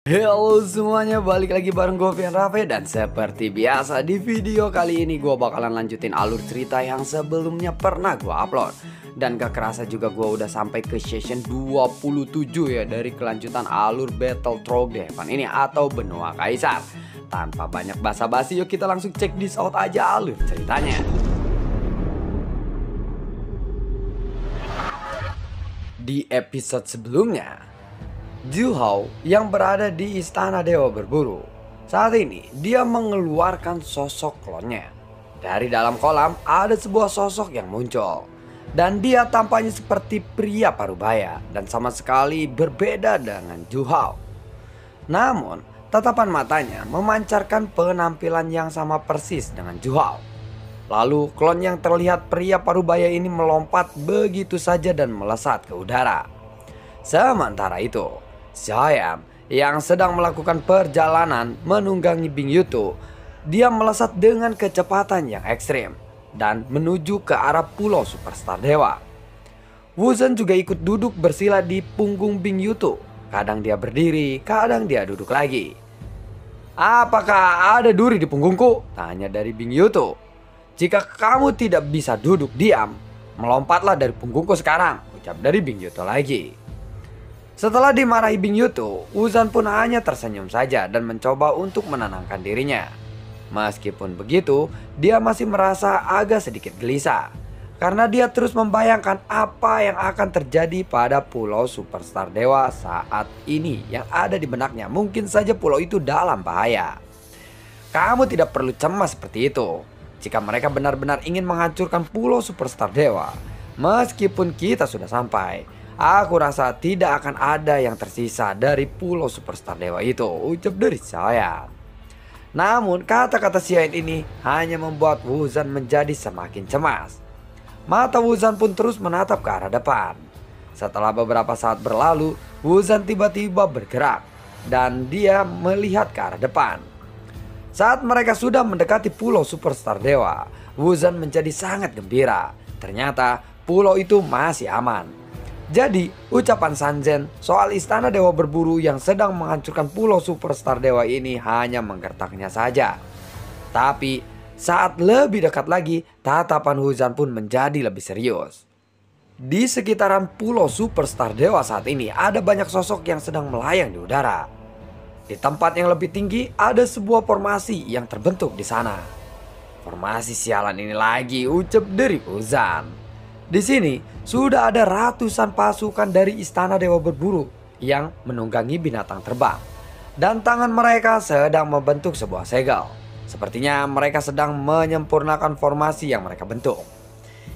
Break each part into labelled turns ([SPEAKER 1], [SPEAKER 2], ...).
[SPEAKER 1] Halo semuanya, balik lagi bareng gue Vian Rafe. Dan seperti biasa di video kali ini gue bakalan lanjutin alur cerita yang sebelumnya pernah gue upload. Dan gak kerasa juga gue udah sampai ke session 27 ya, dari kelanjutan alur Battle Trog de Heaven ini atau Benua Kaisar. Tanpa banyak basa-basi, yuk kita langsung check this out aja alur ceritanya. Di episode sebelumnya, Zhu Hao yang berada di Istana Dewa Berburu, saat ini dia mengeluarkan sosok klonnya. Dari dalam kolam ada sebuah sosok yang muncul, dan dia tampaknya seperti pria parubaya dan sama sekali berbeda dengan Zhu Hao. Namun tatapan matanya memancarkan penampilan yang sama persis dengan Zhu Hao. Lalu klon yang terlihat pria parubaya ini melompat begitu saja dan melesat ke udara. Sementara itu, Xiaoyan yang sedang melakukan perjalanan menunggangi Bing Yutu, dia melesat dengan kecepatan yang ekstrim dan menuju ke arah Pulau Superstar Dewa. Wu Zhen juga ikut duduk bersila di punggung Bing Yutu. Kadang dia berdiri, kadang dia duduk lagi. "Apakah ada duri di punggungku?" tanya dari Bing Yutu. "Jika kamu tidak bisa duduk diam, melompatlah dari punggungku sekarang," ucap dari Bing Yutu lagi. Setelah dimarahi Bing Yutu, Wu Zhen pun hanya tersenyum saja dan mencoba untuk menenangkan dirinya. Meskipun begitu, dia masih merasa agak sedikit gelisah karena dia terus membayangkan apa yang akan terjadi pada Pulau Superstar Dewa saat ini yang ada di benaknya. Mungkin saja pulau itu dalam bahaya. Kamu tidak perlu cemas seperti itu. Jika mereka benar-benar ingin menghancurkan Pulau Superstar Dewa, meskipun kita sudah sampai, aku rasa tidak akan ada yang tersisa dari Pulau Superstar Dewa itu, ucap dari Xiaoyan. Namun kata-kata Xiaoyan ini hanya membuat Wu Zhen menjadi semakin cemas. Mata Wu Zhen pun terus menatap ke arah depan. Setelah beberapa saat berlalu, Wu Zhen tiba-tiba bergerak dan dia melihat ke arah depan. Saat mereka sudah mendekati Pulau Superstar Dewa, Wu Zhen menjadi sangat gembira. Ternyata pulau itu masih aman. Jadi ucapan Sanzen soal Istana Dewa Berburu yang sedang menghancurkan Pulau Superstar Dewa ini hanya menggertaknya saja. Tapi saat lebih dekat lagi, tatapan Wu Zhen pun menjadi lebih serius. Di sekitaran Pulau Superstar Dewa saat ini ada banyak sosok yang sedang melayang di udara. Di tempat yang lebih tinggi ada sebuah formasi yang terbentuk di sana. "Formasi sialan ini lagi," ucap dari Wu Zhen. Di sini sudah ada ratusan pasukan dari Istana Dewa Berburu yang menunggangi binatang terbang. Dan tangan mereka sedang membentuk sebuah segel. Sepertinya mereka sedang menyempurnakan formasi yang mereka bentuk.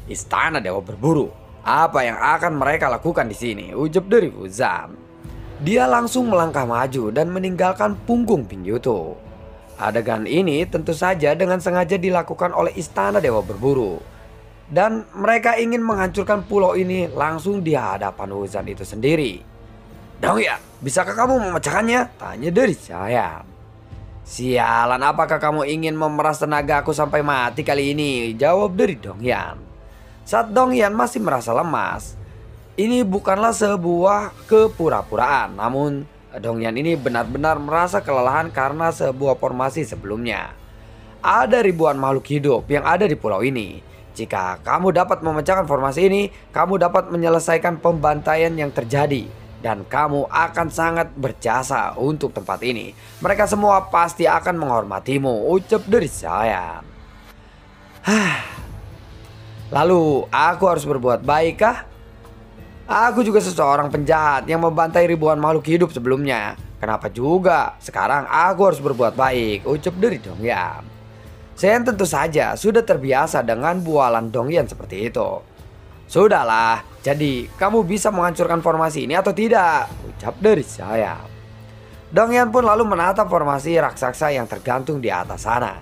[SPEAKER 1] "Istana Dewa Berburu, apa yang akan mereka lakukan di sini?" ucap dari Wu Zhen. Dia langsung melangkah maju dan meninggalkan punggung Bing Yutu. Adegan ini tentu saja dengan sengaja dilakukan oleh Istana Dewa Berburu. Dan mereka ingin menghancurkan pulau ini langsung di hadapan Wu Zhen itu sendiri. "Dongyan, bisakah kamu memecahkannya?" tanya dari Xiaoyan. "Sialan, apakah kamu ingin memeras tenagaku sampai mati kali ini?" jawab dari Dongyan. Saat Dongyan masih merasa lemas, ini bukanlah sebuah kepura-puraan. Namun Dongyan ini benar-benar merasa kelelahan karena sebuah formasi sebelumnya. Ada ribuan makhluk hidup yang ada di pulau ini. Jika kamu dapat memecahkan formasi ini, kamu dapat menyelesaikan pembantaian yang terjadi. Dan kamu akan sangat berjasa untuk tempat ini. Mereka semua pasti akan menghormatimu, ucap dari Xiaoyan. Lalu aku harus berbuat baik kah? Aku juga seseorang penjahat yang membantai ribuan makhluk hidup sebelumnya. Kenapa juga sekarang aku harus berbuat baik, ucap dari Dongyan. Shen tentu saja sudah terbiasa dengan bualan Dongyan seperti itu. "Sudahlah, jadi kamu bisa menghancurkan formasi ini atau tidak?" ucap dari saya. Dongyan pun lalu menatap formasi raksasa yang tergantung di atas sana.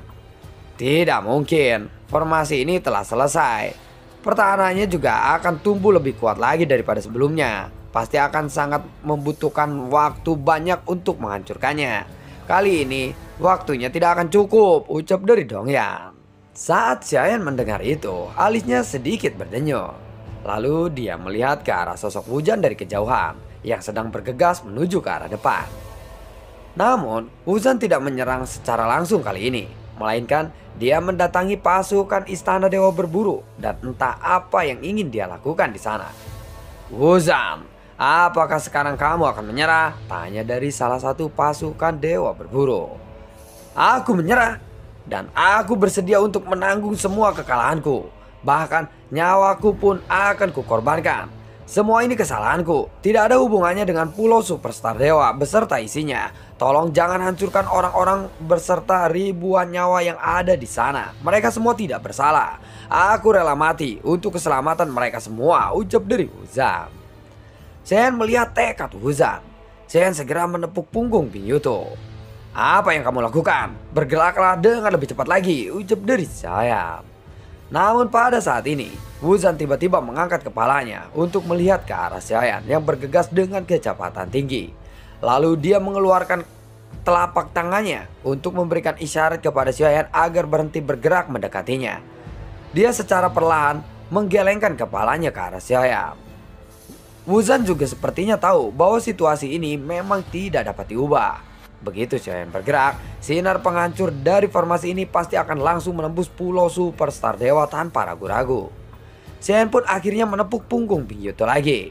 [SPEAKER 1] "Tidak mungkin, formasi ini telah selesai. Pertahanannya juga akan tumbuh lebih kuat lagi daripada sebelumnya. Pasti akan sangat membutuhkan waktu banyak untuk menghancurkannya. Kali ini waktunya tidak akan cukup," ucap dari Dongyan. Saat Xiaoyan mendengar itu, alisnya sedikit berdenyut. Lalu dia melihat ke arah sosok Wu Zhen dari kejauhan yang sedang bergegas menuju ke arah depan. Namun, Wuzan tidak menyerang secara langsung kali ini, melainkan dia mendatangi pasukan Istana Dewa Berburu dan entah apa yang ingin dia lakukan di sana. "Wuzan, apakah sekarang kamu akan menyerah?" tanya dari salah satu pasukan Dewa Berburu. "Aku menyerah dan aku bersedia untuk menanggung semua kekalahanku. Bahkan nyawaku pun akan kukorbankan. Semua ini kesalahanku, tidak ada hubungannya dengan Pulau Superstar Dewa beserta isinya. Tolong jangan hancurkan orang-orang beserta ribuan nyawa yang ada di sana. Mereka semua tidak bersalah. Aku rela mati untuk keselamatan mereka semua," ucap dari Wuzan. Shen melihat tekad Wuzan. Shen segera menepuk punggung Bing Yuto. "Apa yang kamu lakukan? Bergeraklah dengan lebih cepat lagi," ucap dari Shen. Namun pada saat ini, Wuzan tiba-tiba mengangkat kepalanya untuk melihat ke arah Xiaoyan yang bergegas dengan kecepatan tinggi. Lalu dia mengeluarkan telapak tangannya untuk memberikan isyarat kepada Xiaoyan agar berhenti bergerak mendekatinya. Dia secara perlahan menggelengkan kepalanya ke arah Xiaoyan. Wuzan juga sepertinya tahu bahwa situasi ini memang tidak dapat diubah. Begitu Xiaoyan bergerak, sinar penghancur dari formasi ini pasti akan langsung menembus Pulau Superstar Dewa tanpa ragu-ragu. Xiaoyan pun akhirnya menepuk punggung Bing Yuto lagi.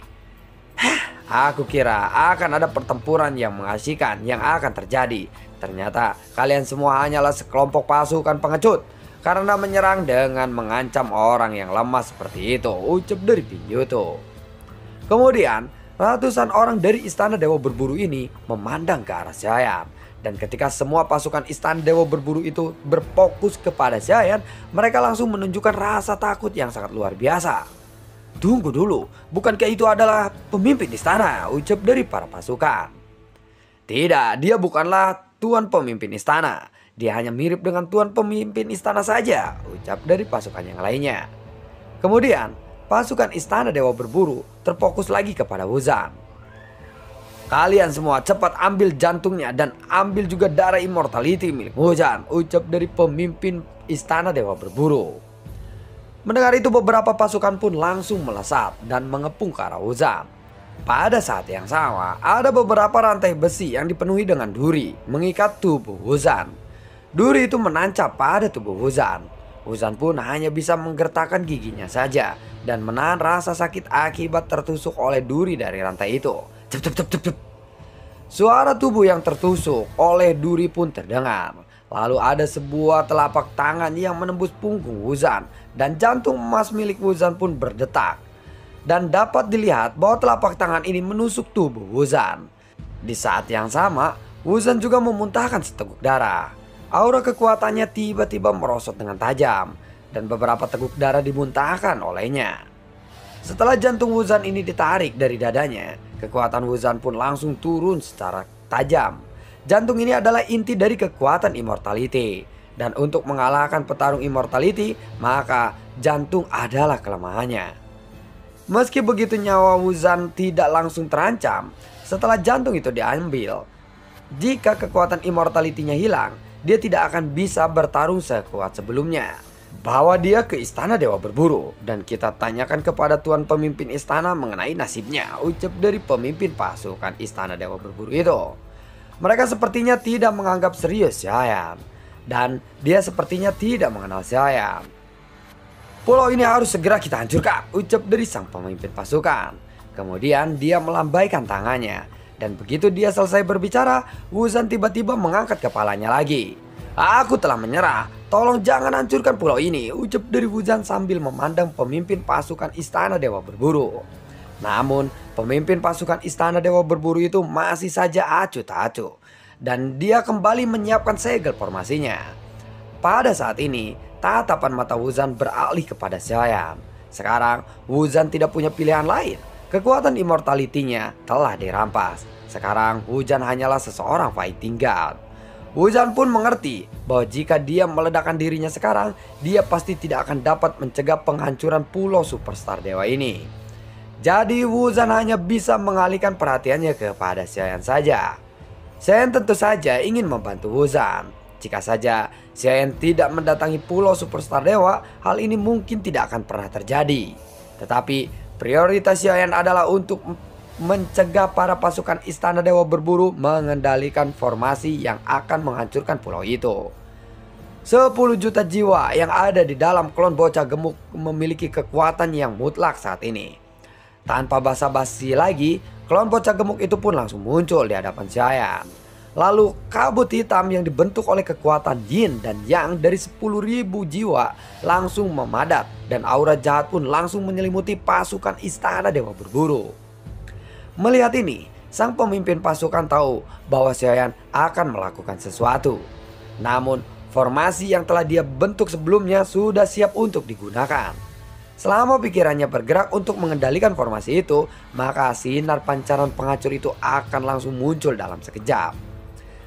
[SPEAKER 1] "Aku kira akan ada pertempuran yang mengasihkan yang akan terjadi. Ternyata kalian semua hanyalah sekelompok pasukan pengecut karena menyerang dengan mengancam orang yang lemah seperti itu," ucap dari Bing Yuto. Kemudian ratusan orang dari Istana Dewa Berburu ini memandang ke arah Xiaoyan. Dan ketika semua pasukan Istana Dewa Berburu itu berfokus kepada Xiaoyan, mereka langsung menunjukkan rasa takut yang sangat luar biasa. "Tunggu dulu, bukankah itu adalah pemimpin istana?" ucap dari para pasukan. "Tidak, dia bukanlah tuan pemimpin istana. Dia hanya mirip dengan tuan pemimpin istana saja," ucap dari pasukan yang lainnya. Kemudian pasukan Istana Dewa Berburu terfokus lagi kepada Wuzan. "Kalian semua cepat ambil jantungnya dan ambil juga darah immortality milik Wuzan," ucap dari pemimpin Istana Dewa Berburu. Mendengar itu beberapa pasukan pun langsung melesat dan mengepung ke arah Wuzan. Pada saat yang sama ada beberapa rantai besi yang dipenuhi dengan duri mengikat tubuh Wuzan. Duri itu menancap pada tubuh Wuzan. Wuzan pun hanya bisa menggertakkan giginya saja dan menahan rasa sakit akibat tertusuk oleh duri dari rantai itu. Cep cep cep cep cep. Suara tubuh yang tertusuk oleh duri pun terdengar. Lalu ada sebuah telapak tangan yang menembus punggung Wuzan dan jantung emas milik Wuzan pun berdetak. Dan dapat dilihat bahwa telapak tangan ini menusuk tubuh Wuzan. Di saat yang sama, Wuzan juga memuntahkan seteguk darah. Aura kekuatannya tiba-tiba merosot dengan tajam dan beberapa teguk darah dimuntahkan olehnya. Setelah jantung Wuzan ini ditarik dari dadanya, kekuatan Wuzan pun langsung turun secara tajam. Jantung ini adalah inti dari kekuatan immortality. Dan untuk mengalahkan petarung immortality, maka jantung adalah kelemahannya. Meski begitu nyawa Wuzan tidak langsung terancam setelah jantung itu diambil. Jika kekuatan immortality-nya hilang, dia tidak akan bisa bertarung sekuat sebelumnya. Bawa dia ke Istana Dewa Berburu dan kita tanyakan kepada tuan pemimpin istana mengenai nasibnya, ucap dari pemimpin pasukan Istana Dewa Berburu itu. Mereka sepertinya tidak menganggap serius Xiaoyan dan dia sepertinya tidak mengenal Xiaoyan. "Pulau ini harus segera kita hancurkan," ucap dari sang pemimpin pasukan. Kemudian dia melambaikan tangannya. Dan begitu dia selesai berbicara, Wuzan tiba-tiba mengangkat kepalanya lagi. "Aku telah menyerah, tolong jangan hancurkan pulau ini," ucap dari Wuzan sambil memandang pemimpin pasukan Istana Dewa Berburu. Namun pemimpin pasukan Istana Dewa Berburu itu masih saja acuh tak acuh. Dan dia kembali menyiapkan segel formasinya. Pada saat ini tatapan mata Wuzan beralih kepada Xiaoyan. Sekarang Wuzan tidak punya pilihan lain. Kekuatan immortality-nya telah dirampas. Sekarang Wuzan hanyalah seseorang fighting god. Wuzan pun mengerti bahwa jika dia meledakkan dirinya sekarang, dia pasti tidak akan dapat mencegah penghancuran Pulau Superstar Dewa ini. Jadi Wuzan hanya bisa mengalihkan perhatiannya kepada Xiaoyan saja. Xiaoyan tentu saja ingin membantu Wuzan. Jika saja Xiaoyan tidak mendatangi Pulau Superstar Dewa, hal ini mungkin tidak akan pernah terjadi. Tetapi prioritas Xiaoyan adalah untuk mencegah para pasukan Istana Dewa Berburu mengendalikan formasi yang akan menghancurkan pulau itu. 10 juta jiwa yang ada di dalam klon bocah gemuk memiliki kekuatan yang mutlak saat ini. Tanpa basa-basi lagi, klon bocah gemuk itu pun langsung muncul di hadapan Xiaoyan. Lalu kabut hitam yang dibentuk oleh kekuatan yin dan yang dari 10.000 jiwa langsung memadat. Dan aura jahat pun langsung menyelimuti pasukan Istana Dewa Berburu. Melihat ini, sang pemimpin pasukan tahu bahwa Xiaoyan akan melakukan sesuatu. Namun formasi yang telah dia bentuk sebelumnya sudah siap untuk digunakan. Selama pikirannya bergerak untuk mengendalikan formasi itu, maka sinar pancaran penghancur itu akan langsung muncul dalam sekejap.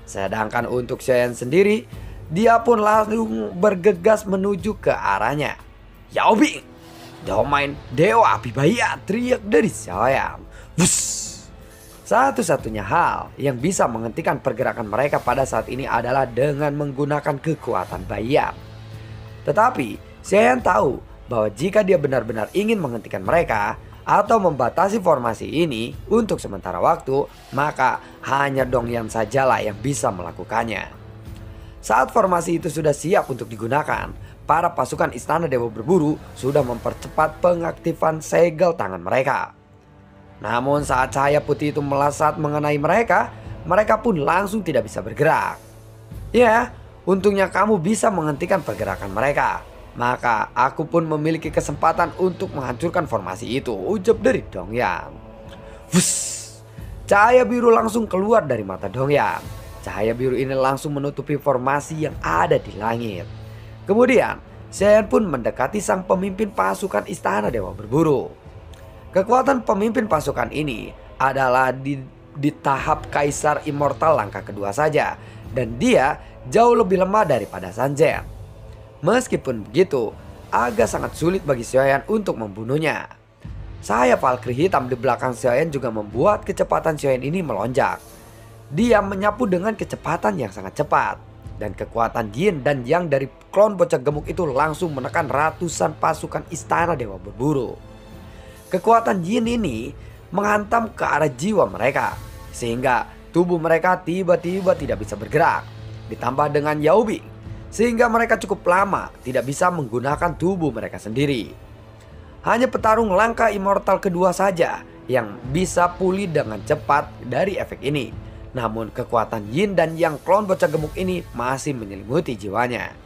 [SPEAKER 1] Sedangkan untuk Xiaoyan sendiri, dia pun langsung bergegas menuju ke arahnya. Yao Bing, domain Dewa Api Bahaya, teriak dari Xiaoyan. Wuss. Satu-satunya hal yang bisa menghentikan pergerakan mereka pada saat ini adalah dengan menggunakan kekuatan Bayan. Tetapi Xiaoyan tahu bahwa jika dia benar-benar ingin menghentikan mereka atau membatasi formasi ini untuk sementara waktu, maka hanya Dongyan sajalah yang bisa melakukannya. Saat formasi itu sudah siap untuk digunakan, para pasukan Istana Dewa Berburu sudah mempercepat pengaktifan segel tangan mereka. Namun saat cahaya putih itu melesat mengenai mereka, mereka pun langsung tidak bisa bergerak. Ya, untungnya kamu bisa menghentikan pergerakan mereka. Maka aku pun memiliki kesempatan untuk menghancurkan formasi itu, ucap dari Dongyan. Wuss, cahaya biru langsung keluar dari mata Dongyan. Cahaya biru ini langsung menutupi formasi yang ada di langit. Kemudian Xiaoyan pun mendekati sang pemimpin pasukan Istana Dewa Berburu. Kekuatan pemimpin pasukan ini adalah di tahap Kaisar Immortal langkah kedua saja. Dan dia jauh lebih lemah daripada San Zhen. Meskipun begitu, agak sangat sulit bagi Xiaoyan untuk membunuhnya. Sayap Valkyrie hitam di belakang Xiaoyan juga membuat kecepatan Xiaoyan ini melonjak. Dia menyapu dengan kecepatan yang sangat cepat. Dan kekuatan yin dan yang dari klon bocah gemuk itu langsung menekan ratusan pasukan Istana Dewa Berburu. Kekuatan yin ini menghantam ke arah jiwa mereka, sehingga tubuh mereka tiba-tiba tidak bisa bergerak. Ditambah dengan Yao Bing, sehingga mereka cukup lama tidak bisa menggunakan tubuh mereka sendiri. Hanya petarung langkah immortal kedua saja yang bisa pulih dengan cepat dari efek ini. Namun kekuatan yin dan yang klon bocah gemuk ini masih menyelimuti jiwanya.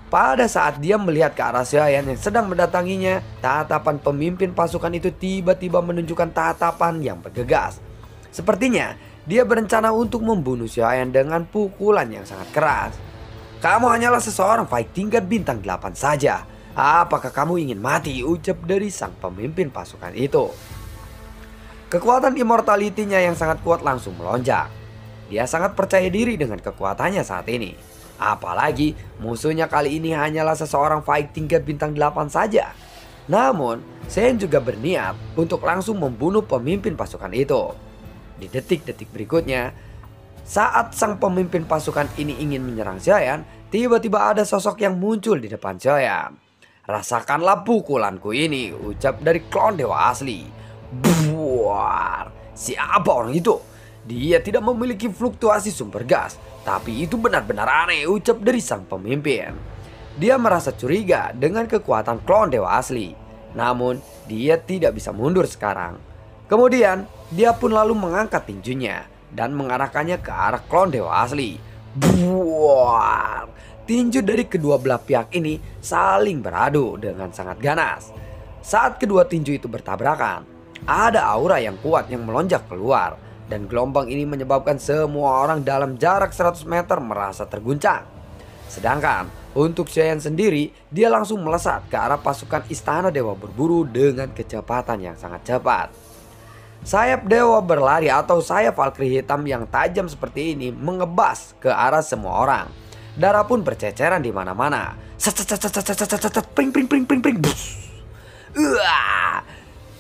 [SPEAKER 1] Pada saat dia melihat ke arah Xiaoyan yang sedang mendatanginya, tatapan pemimpin pasukan itu tiba-tiba menunjukkan tatapan yang bergegas. Sepertinya dia berencana untuk membunuh Xiaoyan dengan pukulan yang sangat keras. Kamu hanyalah seseorang fighting god bintang 8 saja. Apakah kamu ingin mati? Ucap dari sang pemimpin pasukan itu. Kekuatan immortality-nya yang sangat kuat langsung melonjak. Dia sangat percaya diri dengan kekuatannya saat ini. Apalagi musuhnya kali ini hanyalah seseorang fighting god bintang 8 saja. Namun Shen juga berniat untuk langsung membunuh pemimpin pasukan itu. Di detik-detik berikutnya, saat sang pemimpin pasukan ini ingin menyerang Xiaoyan, tiba-tiba ada sosok yang muncul di depan Xiaoyan. Rasakanlah pukulanku ini, ucap dari klon dewa asli. Buar, siapa orang itu? Dia tidak memiliki fluktuasi sumber gas, tapi itu benar-benar aneh, ucap dari sang pemimpin. Dia merasa curiga dengan kekuatan klon dewa asli. Namun dia tidak bisa mundur sekarang. Kemudian dia pun lalu mengangkat tinjunya dan mengarahkannya ke arah klon dewa asli. Buar, tinju dari kedua belah pihak ini saling beradu dengan sangat ganas. Saat kedua tinju itu bertabrakan, ada aura yang kuat yang melonjak keluar. Dan gelombang ini menyebabkan semua orang dalam jarak 100 meter merasa terguncang. Sedangkan untuk Xiaoyan sendiri, dia langsung melesat ke arah pasukan Istana Dewa Berburu dengan kecepatan yang sangat cepat. Sayap dewa berlari atau sayap Valkyrie hitam yang tajam seperti ini mengebas ke arah semua orang. Darah pun berceceran di mana-mana. Pring pring pring pring pring.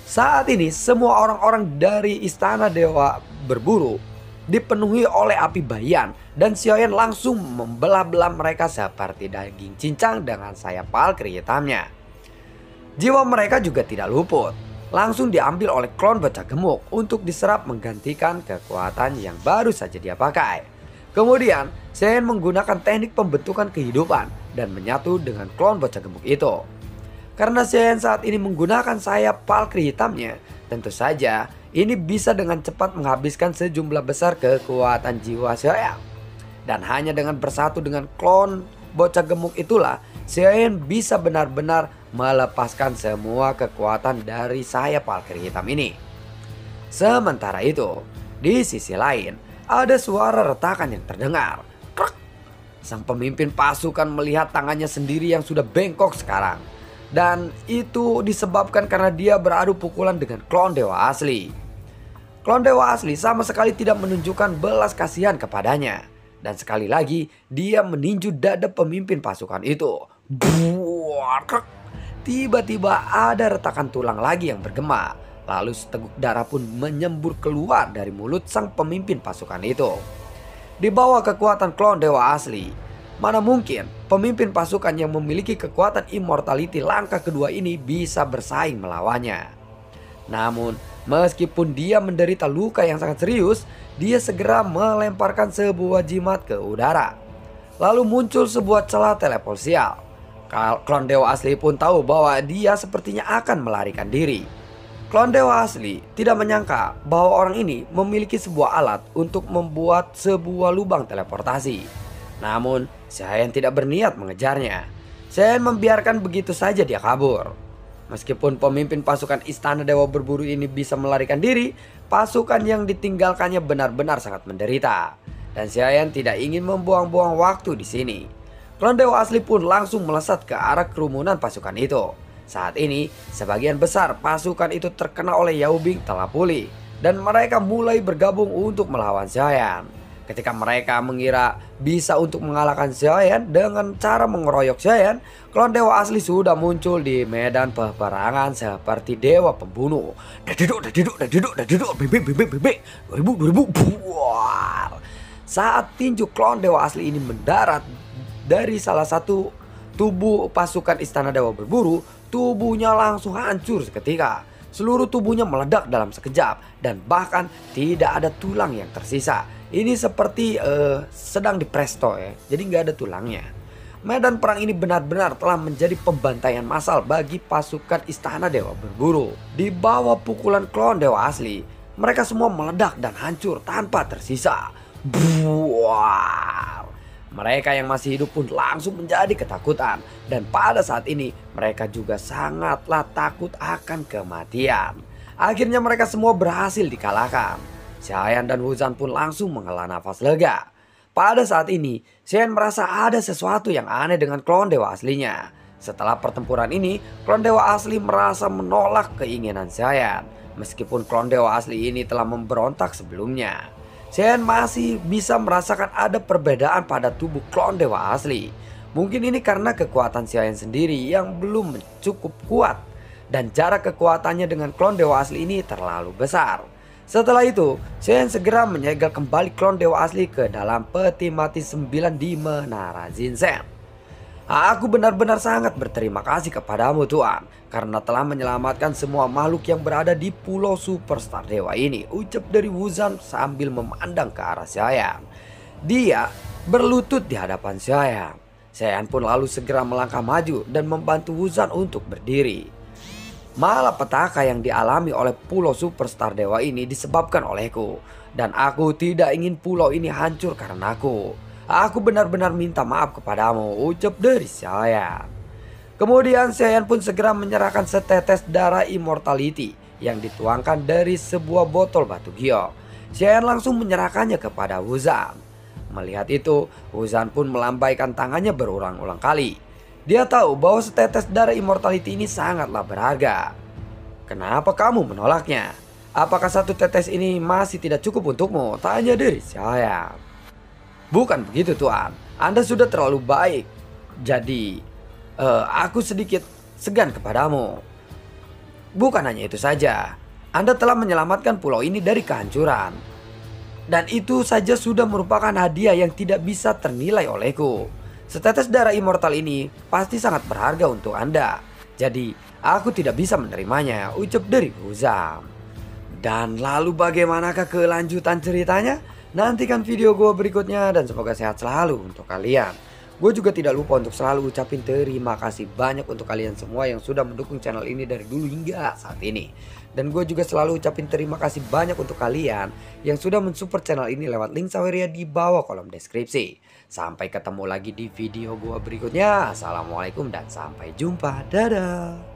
[SPEAKER 1] Saat ini semua orang-orang dari Istana Dewa Berburu dipenuhi oleh api bayan dan Xiaoyan langsung membelah-belah mereka seperti daging cincang dengan sayap Valkyrie hitamnya. Jiwa mereka juga tidak luput. langsung diambil oleh klon bocah gemuk untuk diserap menggantikan kekuatan yang baru saja dia pakai. Kemudian Saiyan menggunakan teknik pembentukan kehidupan dan menyatu dengan klon bocah gemuk itu. Karena Saiyan saat ini menggunakan sayap Valkyrie hitamnya, tentu saja ini bisa dengan cepat menghabiskan sejumlah besar kekuatan jiwa Saiyan. Dan hanya dengan bersatu dengan klon bocah gemuk itulah Saiyan bisa benar-benar melepaskan semua kekuatan dari sayap Valkyrie hitam ini. Sementara itu, di sisi lain ada suara retakan yang terdengar. Krek! Sang pemimpin pasukan melihat tangannya sendiri yang sudah bengkok sekarang. Dan itu disebabkan karena dia beradu pukulan dengan klon dewa asli. Klon dewa asli sama sekali tidak menunjukkan belas kasihan kepadanya. Dan sekali lagi dia meninju dada pemimpin pasukan itu. Buar! Tiba-tiba ada retakan tulang lagi yang bergema. Lalu seteguk darah pun menyembur keluar dari mulut sang pemimpin pasukan itu. Di bawah kekuatan klon dewa asli, mana mungkin pemimpin pasukan yang memiliki kekuatan immortality langkah kedua ini bisa bersaing melawannya. Namun meskipun dia menderita luka yang sangat serius, dia segera melemparkan sebuah jimat ke udara. Lalu muncul sebuah celah teleporsial. Klon dewa asli pun tahu bahwa dia sepertinya akan melarikan diri. Klon dewa asli tidak menyangka bahwa orang ini memiliki sebuah alat untuk membuat sebuah lubang teleportasi. Namun Saiyan tidak berniat mengejarnya. Saiyan membiarkan begitu saja dia kabur. Meskipun pemimpin pasukan Istana Dewa Berburu ini bisa melarikan diri, pasukan yang ditinggalkannya benar-benar sangat menderita. Dan Saiyan tidak ingin membuang-buang waktu di sini. Klon dewa asli pun langsung melesat ke arah kerumunan pasukan itu. Saat ini, sebagian besar pasukan itu terkena oleh Yao Bing telah pulih. Dan mereka mulai bergabung untuk melawan Saiyan. Ketika mereka mengira bisa untuk mengalahkan Saiyan dengan cara mengeroyok Saiyan, klon dewa asli sudah muncul di medan peperangan seperti dewa pembunuh. Dadiduk, dadiduk, dadiduk, dadiduk, bebek, bebek, bebek, 2000, buar. Saat tinju klon dewa asli ini mendarat dari salah satu tubuh pasukan Istana Dewa Berburu, tubuhnya langsung hancur seketika. Seluruh tubuhnya meledak dalam sekejap dan bahkan tidak ada tulang yang tersisa. Ini seperti sedang dipresto ya, jadi nggak ada tulangnya. Medan perang ini benar-benar telah menjadi pembantaian massal bagi pasukan Istana Dewa Berburu. Di bawah pukulan klon dewa asli, mereka semua meledak dan hancur tanpa tersisa. Buar! Mereka yang masih hidup pun langsung menjadi ketakutan. Dan pada saat ini mereka juga sangatlah takut akan kematian. Akhirnya mereka semua berhasil dikalahkan. Saiyan dan Wuzan pun langsung menghela nafas lega. Pada saat ini Saiyan merasa ada sesuatu yang aneh dengan klon dewa aslinya. Setelah pertempuran ini, klon dewa asli merasa menolak keinginan Saiyan. Meskipun klon dewa asli ini telah memberontak sebelumnya, Saiyan masih bisa merasakan ada perbedaan pada tubuh klon dewa asli. Mungkin ini karena kekuatan Saiyan sendiri yang belum cukup kuat. Dan jarak kekuatannya dengan klon dewa asli ini terlalu besar. Setelah itu, Saiyan segera menyegel kembali klon dewa asli ke dalam peti mati 9 di Menara Zinsen. Aku benar-benar sangat berterima kasih kepadamu Tuan, karena telah menyelamatkan semua makhluk yang berada di Pulau Superstar Dewa ini, ucap dari Wuzan sambil memandang ke arah Saiyan. Dia berlutut di hadapan Saiyan. Saiyan pun lalu segera melangkah maju dan membantu Wuzan untuk berdiri. Malapetaka yang dialami oleh Pulau Superstar Dewa ini disebabkan olehku, dan aku tidak ingin pulau ini hancur karena aku. Aku benar-benar minta maaf kepadamu, ucap dari Saiyan. Kemudian Saiyan pun segera menyerahkan setetes darah immortality yang dituangkan dari sebuah botol batu giok. Saiyan langsung menyerahkannya kepada Wuzan. Melihat itu, Wuzan pun melambaikan tangannya berulang-ulang kali. Dia tahu bahwa setetes darah immortality ini sangatlah berharga. Kenapa kamu menolaknya? Apakah satu tetes ini masih tidak cukup untukmu? Tanya dari Saiyan. Bukan begitu Tuan, Anda sudah terlalu baik. Jadi aku sedikit segan kepadamu. Bukan hanya itu saja, Anda telah menyelamatkan pulau ini dari kehancuran. Dan itu saja sudah merupakan hadiah yang tidak bisa ternilai olehku. Setetes darah immortal ini pasti sangat berharga untuk Anda. Jadi aku tidak bisa menerimanya, ucap dari Huzam. Dan lalu bagaimanakah kelanjutan ceritanya? Nantikan video gue berikutnya dan semoga sehat selalu untuk kalian. Gue juga tidak lupa untuk selalu ucapin terima kasih banyak untuk kalian semua yang sudah mendukung channel ini dari dulu hingga saat ini. Dan gue juga selalu ucapin terima kasih banyak untuk kalian yang sudah mensupport channel ini lewat link Saweria di bawah kolom deskripsi. Sampai ketemu lagi di video gue berikutnya. Assalamualaikum dan sampai jumpa. Dadah.